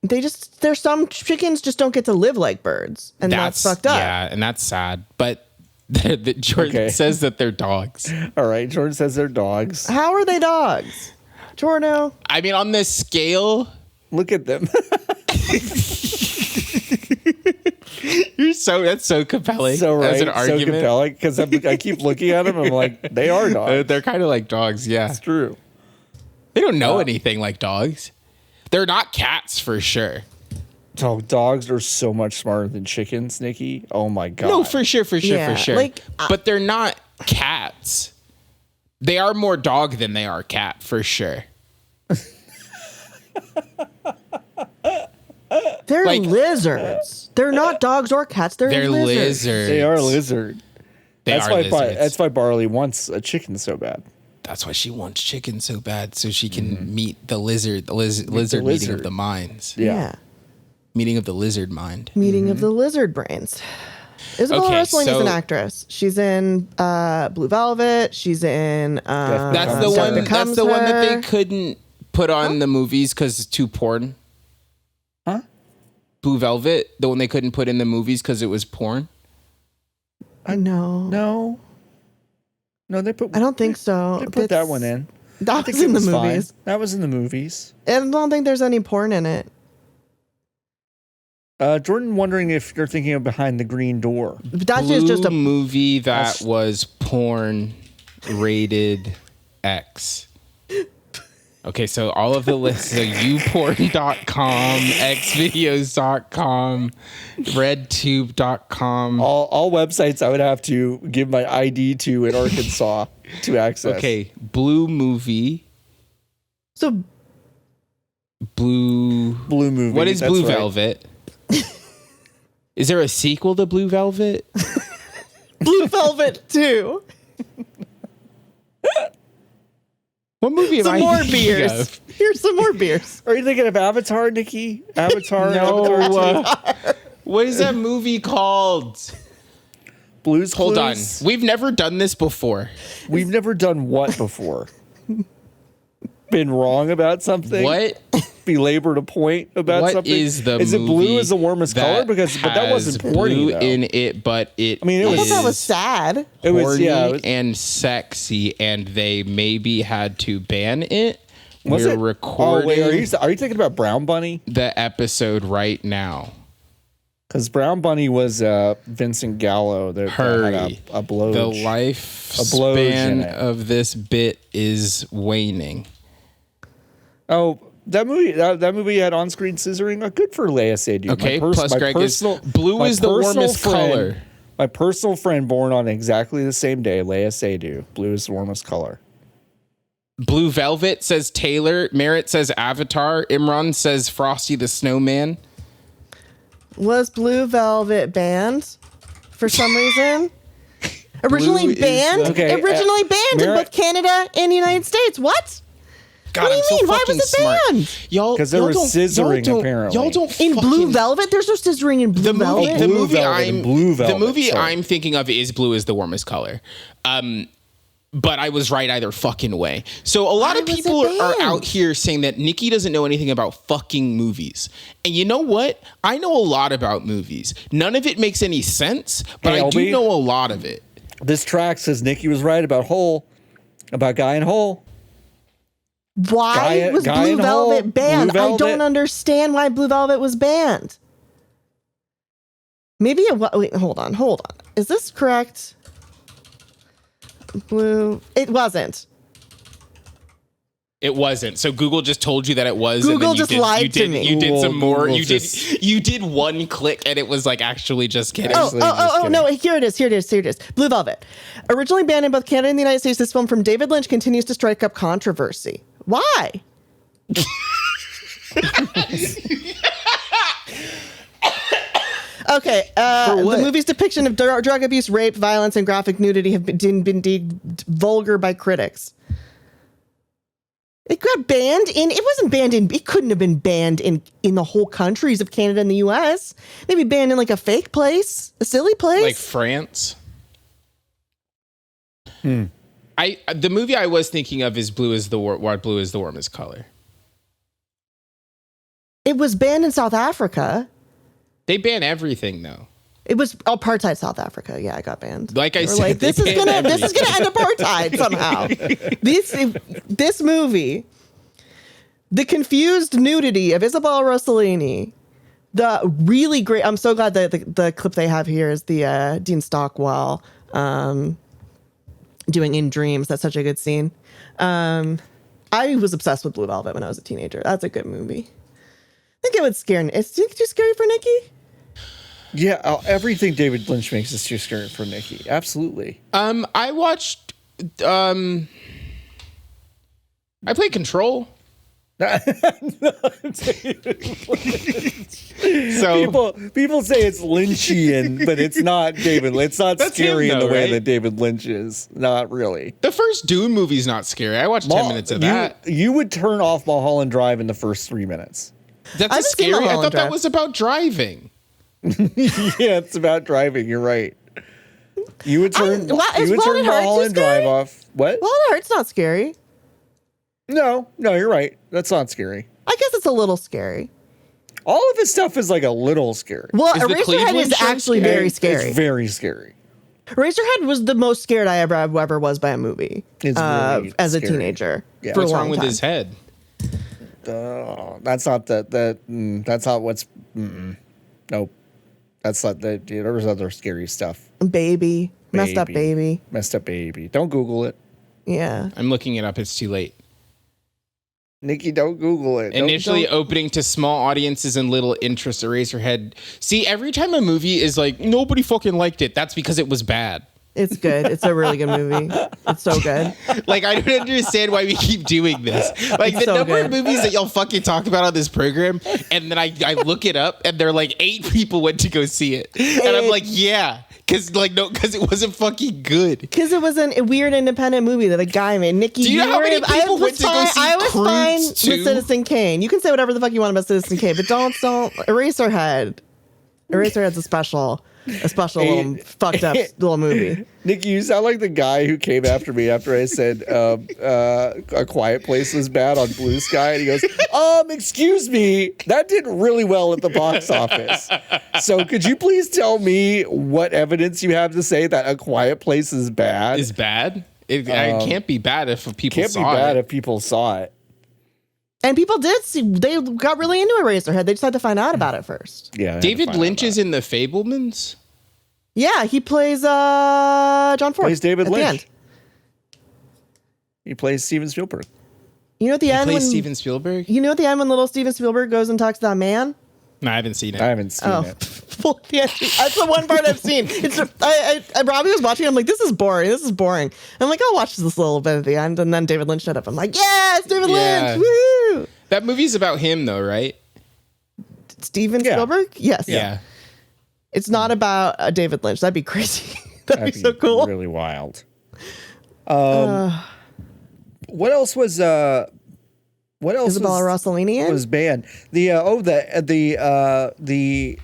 There's some chickens just don't get to live like birds, and that's fucked up. Yeah, and that's sad. But Jordan Okay. says that they're dogs. All right. Jordan says they're dogs. How are they dogs? Torno. I mean, on this scale, Look at them. that's so compelling. so right. as an So argument. compelling because I keep looking at them. I'm like, they are dogs. They're kind of like dogs. Yeah, It's true. they don't know anything like dogs. They're not cats for sure. Dogs are so much smarter than chickens, Nikki. Oh my god. No, for sure, Yeah, for sure. like, but they're not cats. They are more dog than they are cat, for sure. They're lizards. They're not dogs or cats. They're lizards. They are lizard. That's That's why Barley wants a chicken so bad. That's why she wants chicken so bad, so she can meet the lizard. The lizard meeting of the minds. Yeah. Meeting of the lizard mind. Meeting of the lizard brains. Isabella Rossellini is an actress. She's in Blue Velvet. She's in That's the one that they couldn't put on the movies because it's too porn. Huh? Blue Velvet, the one they couldn't put in the movies because it was porn. No, they put. I don't think so. They put that one in. That was in the movies. Fine. That was in the movies. I don't think there's any porn in it. Jordan wondering if you're thinking of Behind the Green Door. That's just a movie that was porn rated X. Okay, so all of the lists are youporn.com, xvideos.com, redtube.com. All websites I would have to give my ID to in Arkansas to access. Okay, Blue Movie. So Blue Movie. What is Blue Velvet? Is there a sequel to Blue Velvet? Blue Velvet 2. What movie am I Some more thinking beers. of? Here's some more beers. Are you thinking of Avatar, Nikki? Avatar? No. Avatar 2? What is that movie called? Blues Hold on. Clues? We've never done this before. We've never done what before? Been wrong about something? What? Belabored a point about What something? is the Is it blue movie is the warmest color? But that wasn't has porny, blue though. in it, but it mean, it I was- thought that was is sad. It was, horny yeah. It was, and sexy, and they maybe had to ban it. was We're it? recording Oh, wait, are you thinking about Brown Bunny? the episode right now. Because Brown Bunny was Vincent Gallo that Hurry. had a blow. The blowage in lifespan it. of this bit is waning. Oh, that movie had on-screen scissoring. Good for Leia Seydoux. Okay, plus Greg is blue is the warmest color. My personal friend born on exactly the same day, Leia Seydoux. Blue is the warmest color. Blue Velvet says Taylor. Merritt says Avatar. Imran says Frosty the Snowman. Was Blue Velvet banned for some reason? Originally Blue is banned? Okay, Originally banned in Merritt- both Canada and the United States. What? God, What do I'm you so mean? Why fucking was it smart. banned? Y'all, 'Cause there y'all was don't- scissoring, y'all don't- apparently. Y'all don't In Blue fucking- Velvet? There's no scissoring in Blue The movie, Velvet. the Blue movie Velvet and I'm Blue the Velvet, movie sorry. I'm thinking of is Blue is the warmest color. But I was right either fucking way. So a lot Why of was it people are banned? out here saying that Nikki doesn't know anything about fucking movies. And you know what? I know a lot about movies. None of it makes any sense, but I do ALB? know a lot of it. This track says Nikki was right about Guy in Hole. Why Guy- was Guy Blue in Velvet Hole, banned? Blue I don't Velvet. understand why Blue Velvet was banned. Maybe it was. Wait, hold on. Is this correct? Blue. It wasn't. It wasn't. So Google just told you that it was. Google and then you just did, lied you to did, me. You did some more. Google You did one click, and it was like actually just kidding. Oh, Actually, just kidding. no, here it is. Blue Velvet. Originally banned in both Canada and the United States, this film from David Lynch continues to strike up controversy. Why? Okay, the movie's depiction of drug abuse, rape, violence, and graphic nudity have been deemed vulgar by critics. It got banned it wasn't banned it couldn't have been banned in the whole countries of Canada and the US. Maybe banned in like a fake place, a silly place. Like France. The movie I was thinking of is Blue is the warmest color. It was banned in South Africa. They ban everything though. It was apartheid South Africa. Yeah, it got banned. Like I They were said, like, they this is ban gonna everything. end apartheid somehow. This movie, the confused nudity of Isabella Rossellini, the really great. I'm so glad that the clip they have here is the Dean Stockwell doing In Dreams. That's such a good scene. I was obsessed with Blue Velvet when I was a teenager. That's a good movie. I think it would scare. Is it too scary for Nikki? Yeah, everything David Lynch makes is too scary for Nikki. Absolutely. I watched I play Control. So people say it's Lynchian, but it's not David. It's not scary him, in the though, way right? that David Lynch is. Not really. The first Dune movie's not scary. I watched 10 minutes of that. You would turn off Mulholland Drive in the first 3 minutes. That's I a haven't seen scary. I Mulholland thought that Drive. was about driving. Yeah, it's about driving. You're right. You would turn. Is You would Wild turn at Heart too Mulholland Drive scary? off. What? Well, Heart's not scary. No, you're right. That's not scary. I guess it's a little scary. All of his stuff is like a little scary. Well, Is the Eraserhead Cleveland is show actually scary? very scary. It's very scary. Eraserhead was the most scared I ever was by a movie It's really as a scary. teenager. Yeah. For What's a wrong long with time. his head? That's not that's not what's. Nope. That's not the. There's other scary stuff. Baby. Messed up baby. Messed up baby. Don't Google it, Yeah. I'm looking it up. It's too late. Nikki. Don't Google it. Don't- Initially don't- opening to small audiences and little interest, Eraserhead. See, every time a movie is like, nobody fucking liked it, that's because it was bad. It's good. It's a really good movie. It's so good. Like, I don't understand why we keep doing this. Like, the so number of good. movies that y'all fucking talk about on this program, and then I look it up, and they're like, 8 people went to go see it. And I'm like, yeah. Because it wasn't fucking good. Because it was a weird independent movie that a guy made. Nikki, Do you know how many people went to go see I was fine Croods with 2? Citizen Kane. You can say whatever the fuck you want about Citizen Kane, but don't Eraserhead. Eraserhead's a special little fucked up little movie. Nikki, you sound like the guy who came after me after I said A Quiet Place was bad on Blue Sky, and he goes, excuse me, that did really well at the box office. So could you please tell me what evidence you have to say that A Quiet Place is bad? Is bad? It can't be bad if people Can't be saw bad it. if people saw it. And people did see, they got really into Eraserhead. They just had to find out about it first. Yeah, David Lynch is in The Fablemans? Yeah, he plays John Ford. Plays David at the Lynch. end. He plays Steven Spielberg. You know at the He end plays when Steven Spielberg? you know at the end when little Steven Spielberg goes and talks to that man. No, I haven't seen it. I haven't seen it. Well, yeah, that's the one part I've seen. It's Robbie was watching. I'm like, this is boring. This is boring. I'm like, I'll watch this little bit at the end, and then David Lynch showed up. I'm like, yes, David Yeah. Lynch. Woo! That movie's about him, though, right? Steven Yeah. Spielberg. Yes. Yeah. It's not about David Lynch. That'd be crazy. That'd be so cool. Really wild. What else was Isabella Rossellini was banned? The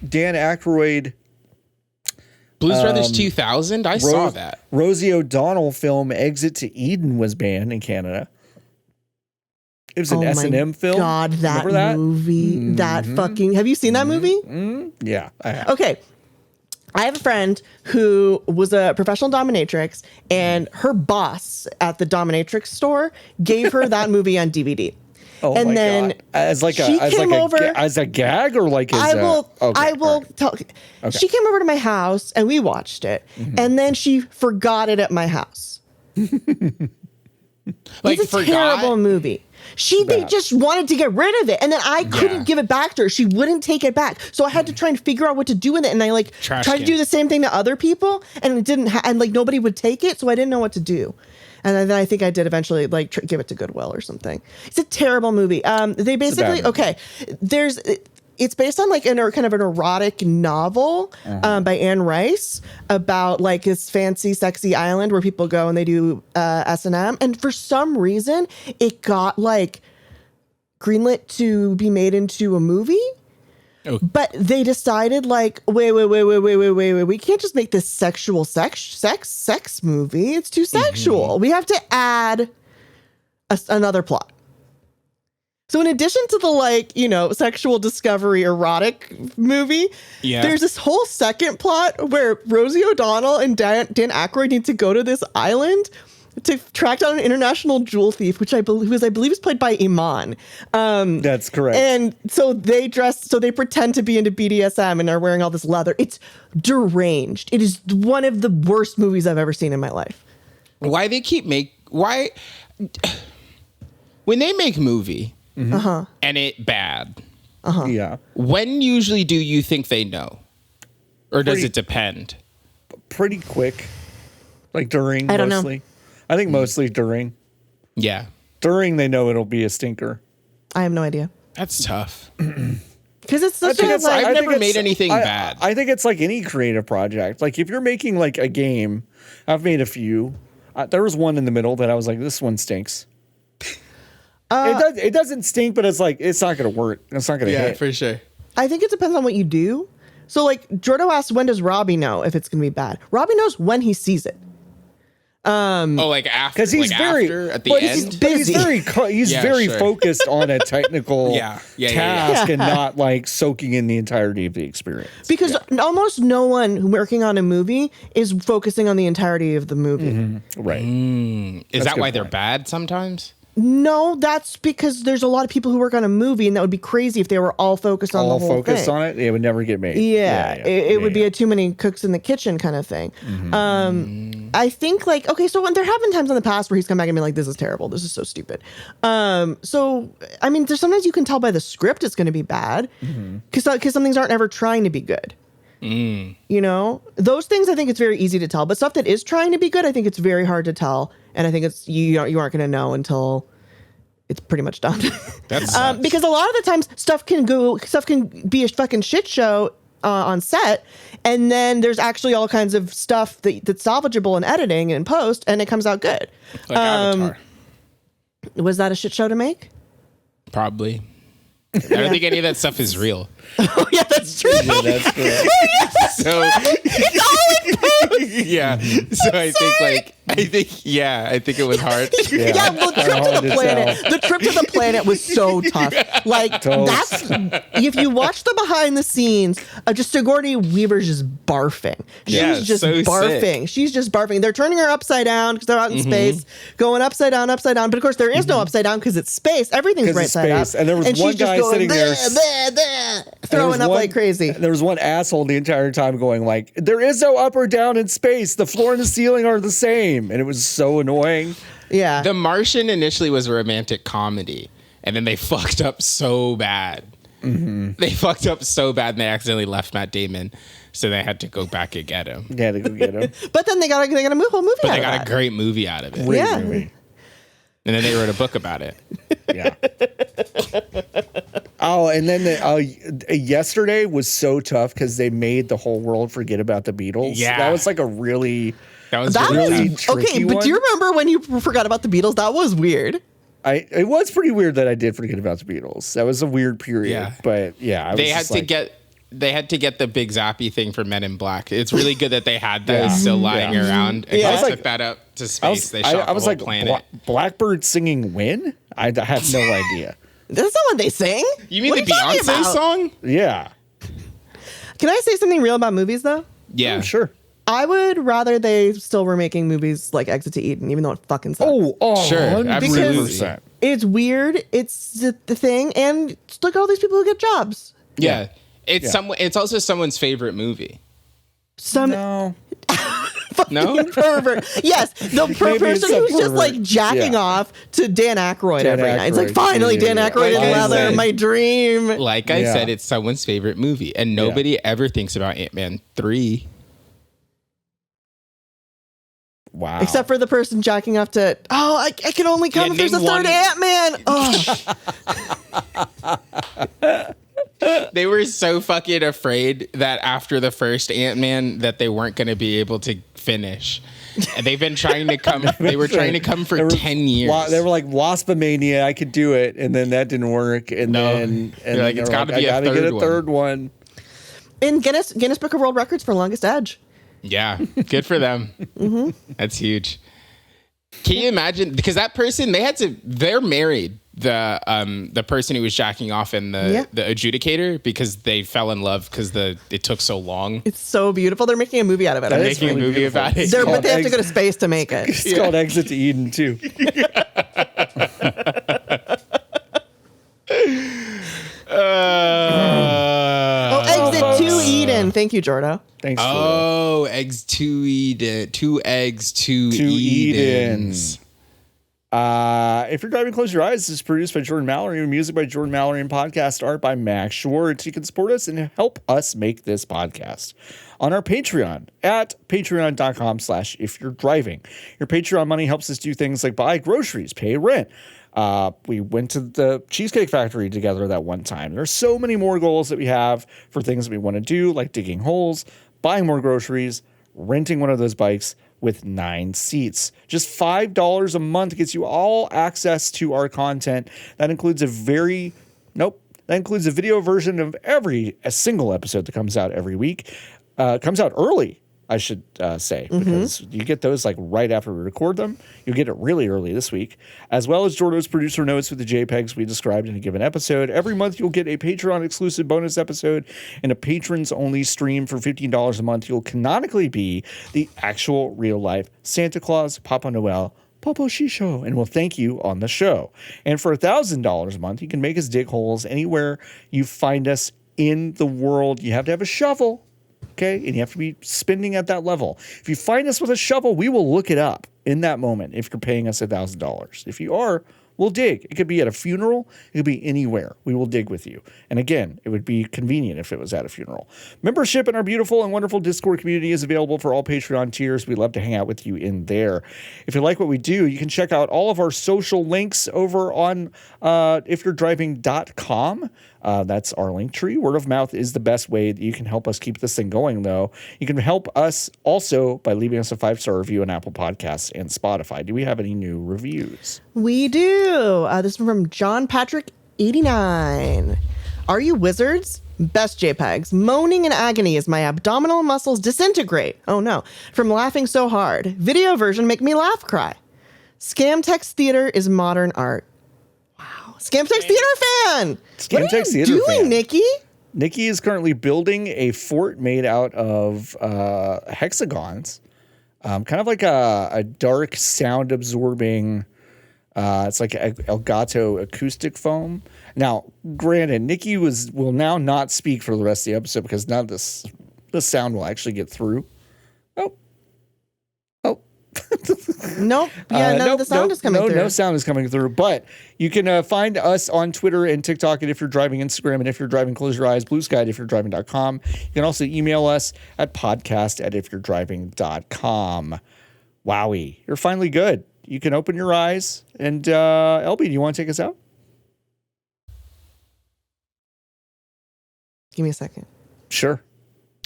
Dan Aykroyd Blues Brothers 2000? I saw that. Rosie O'Donnell film Exit to Eden was banned in Canada. It was an S&M film. God, that Remember that? movie. That fucking. Have you seen that movie? Yeah, I have. Okay. I have a friend who was a professional dominatrix, and her boss at the dominatrix store gave her that movie on DVD. Oh and my then God. As like she came over. as a gag or like as I will. okay, I will all right. tell. She came over to my house and we watched it, and then she forgot it at my house. Like, It's a forgot? terrible movie. They just wanted to get rid of it, and then I couldn't give it back to her. She wouldn't take it back, so I had to try and figure out what to do with it. And I Trash tried to can. do the same thing to other people, and it didn't. And nobody would take it, so I didn't know what to do. And then I think I did eventually give it to Goodwill or something. It's a terrible movie. They basically It's based on kind of an erotic novel by Anne Rice about this fancy, sexy island where people go and they do S&M. And for some reason, it got greenlit to be made into a movie. Oh. But they decided wait, we can't just make this sexual sex movie. It's too sexual. We have to add another plot. So in addition to the sexual discovery erotic movie, there's this whole second plot where Rosie O'Donnell and Dan Aykroyd need to go to this island to track down an international jewel thief, which I believe is played by Iman. That's correct. And so they pretend to be into BDSM and are wearing all this leather. It's deranged. It is one of the worst movies I've ever seen in my life. When they make movie and it bad, Yeah. when usually do you think they know? Or does it depend? Pretty quick. During I don't know. mostly. I think mostly during. Yeah. During, they know it'll be a stinker. I have no idea. That's tough. Because it's such think a, it's- like, I've think never made it's- anything bad. I think it's like any creative project. Like if you're making like a game, I've made a few. There was one in the middle that I was like, this one stinks. It doesn't stink, but it's like it's not gonna work. It's not gonna Yeah, hit. for sure. I think it depends on what you do. So like Jordo asked, when does Robbie know if it's going to be bad? Robbie knows when he sees it. Oh, like after, Because he's like very after, at the but end. He's very Yeah, very sure. focused on a technical Yeah, task yeah. and not like soaking in the entirety of the experience. Because almost no one working on a movie is focusing on the entirety of the movie. Right. Is That's that a why good they're point. bad sometimes? No, that's because there's a lot of people who work on a movie, and that would be crazy if they were all focused on All the whole focused thing. on it, it would never get made. Yeah, it would be a too many cooks in the kitchen kind of thing. I think like, okay, so when there have been times in the past where he's come back and been like, this is terrible, this is so stupid. So I mean, there's sometimes you can tell by the script it's going to be bad because some things aren't ever trying to be good. You know, those things I think it's very easy to tell, but stuff that is trying to be good, I think it's very hard to tell, and I think it's you aren't going to know until it's pretty much done. That's Because a lot of the times stuff can be a fucking shit show on set, and then there's actually all kinds of stuff that's salvageable in editing and post, and it comes out good. like Avatar. Was that a shit show to make? Probably. I don't think any of that stuff is real. Oh yeah, that's true. Yeah, that's correct. So yeah. So I think it was hard. Yeah, well, the trip hard to to the planet. tell. The trip to the planet was so tough. Like that's if you watch the behind the scenes of just Sigourney Weaver's just barfing. She's Yeah, just so barfing. sick. She's just barfing. They're turning her upside down because they're out in space, going upside down. But of course, there is no upside down because it's space. Everything's 'Cause right it's side up. space. And there was one she's just guy going, sitting there throwing up like crazy. There was one asshole the entire time going like, there is no up or down in space. The floor and the ceiling are the same. And it was so annoying. Yeah. The Martian initially was a romantic comedy, and then they fucked up so bad. They fucked up so bad, and they accidentally left Matt Damon, so they had to go back and get him. Yeah, to go get him. But then they got a whole movie But out they of got that. a great movie out of it, Great Yeah. movie. and then they wrote a book about it. Yeah. Oh, and then yesterday was so tough because they made the whole world forget about the Beatles. Yeah. That was like a really. That was That really was tough. tricky okay, but one. do you remember when you forgot about the Beatles? That was weird. It was pretty weird that I did forget about the Beatles. That was a weird period. Yeah. But yeah, They had to get the Big Zappy thing for Men in Black. It's really good that they had those still lying around. And Yeah. they I was took that up to space. They shot I was the whole like, planet. Blackbird singing "When"? I have no idea. That's not what they sing. You mean What the are you talking Beyonce about? song? Yeah, Can I say something real about movies though? Yeah, sure. I would rather they still were making movies like Exit to Eden, even though it fucking sucks. Sure, 100%. absolutely. It's weird. It's the thing, and look at all these people who get jobs. Yeah. It's also someone's favorite movie. Some No, No? pervert. Yes, the Maybe person some who's just pervert. like jacking Yeah. off to Dan Aykroyd Dan every night. It's like Aykroyd. finally Yeah, Dan yeah, Aykroyd in Like I leather, said. my dream. Like I Yeah. said, it's someone's favorite movie. And nobody ever thinks about Ant-Man 3. wow. Except for the person jacking off to, I can only come Yeah, if there's a name third one. Ant-Man. Oh, They were so fucking afraid that after the first Ant-Man that they weren't going to be able to finish. And they've been trying to come. They were trying to come for 10 years. They were like Waspomania, I could do it, and then that didn't work. And No. then They're like, it's gotta be I a gotta get third a one. third one. in Guinness Book of World Records for longest edge. Yeah, good for them. That's huge. Can you imagine? Because that person, they're married. The person who was jacking off in the adjudicator, because they fell in love because it took so long. It's so beautiful. They're making a movie out of it. That I'm is just Making a really movie beautiful. about it. But they have to go to space to make it. It's called Exit to Eden too. Exit to Eden. Thank you, Jordo. Thanks. For Oh, eggs to Eden. 2 eggs, 2 Two Edens. If you're driving, close your eyes. This is produced by Jordan Mallory, music by Jordan Mallory, and podcast art by Max Schwartz. You can support us and help us make this podcast on our Patreon at patreon.com/if you're driving. Your Patreon money helps us do things like buy groceries, pay rent, We went to the Cheesecake Factory together that one time. There's so many more goals that we have for things that we want to do, like digging holes, buying more groceries, renting one of those bikes with 9 seats. Just $5 a month gets you all access to our content. That includes a video version of a single episode that comes out every week. Comes out early, I should say, because you get those like right after we record them. You'll get it really early this week, as well as Jordo's producer notes with the JPEGs we described in a given episode. Every month, you'll get a Patreon exclusive bonus episode and a patrons only stream for $15 a month. You'll canonically be the actual real life Santa Claus, Papa Noel, Popo Shisho, and we'll thank you on the show. And for $1,000 a month, you can make us dig holes anywhere you find us in the world. You have to have a shovel. Okay, and you have to be spending at that level. If you find us with a shovel, we will look it up in that moment if you're paying us $1,000. If you are, we'll dig. It could be at a funeral. It could be anywhere. We will dig with you. And again, it would be convenient if it was at a funeral. Membership in our beautiful and wonderful Discord community is available for all Patreon tiers. We'd love to hang out with you in there. If you like what we do, you can check out all of our social links over on ifyou'redriving.com. That's our link tree. Word of mouth is the best way that you can help us keep this thing going, though. You can help us also by leaving us a 5-star review on Apple Podcasts and Spotify. Do we have any new reviews? We do. This one from John Patrick 89. Are you wizards? Best JPEGs. Moaning in agony as my abdominal muscles disintegrate. Oh no. From laughing so hard. Video version make me laugh cry. Scam Text Theater is modern art. Wow. Scam Text Theater fan. What are you doing, Nikki? Nikki is currently building a fort made out of hexagons. Kind of like a dark sound absorbing. It's like Elgato acoustic foam. Now, granted, Nikki will now not speak for the rest of the episode because none of this sound will actually get through. Oh. Nope. Yeah, none of the sound is coming through. No sound is coming through. But you can find us on Twitter and TikTok at If You're Driving, Instagram, and If You're Driving, close your eyes, Blue Sky at ifyou'redriving.com. You can also email us at podcast@ifyou'redriving.com. Wowie. You're finally good. You can open your eyes. And LB, do you want to take us out? Give me a second. Sure.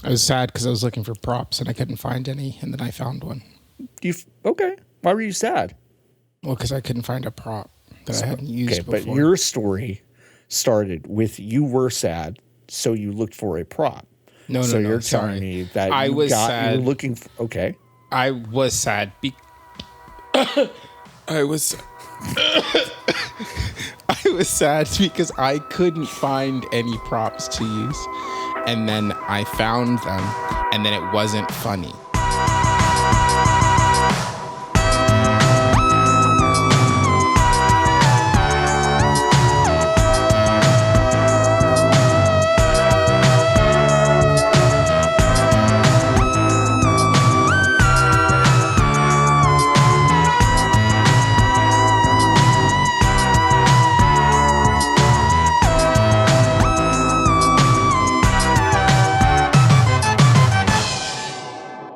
I was sad because I was looking for props and I couldn't find any, and then I found one. Okay. Why were you sad? Well, because I couldn't find a prop that I hadn't used before. But your story started with you were sad, so you looked for a prop. No, so you're sorry. telling me that I was sad. You were looking for, okay. I was sad. I was sad because I couldn't find any props to use. And then I found them, and then it wasn't funny.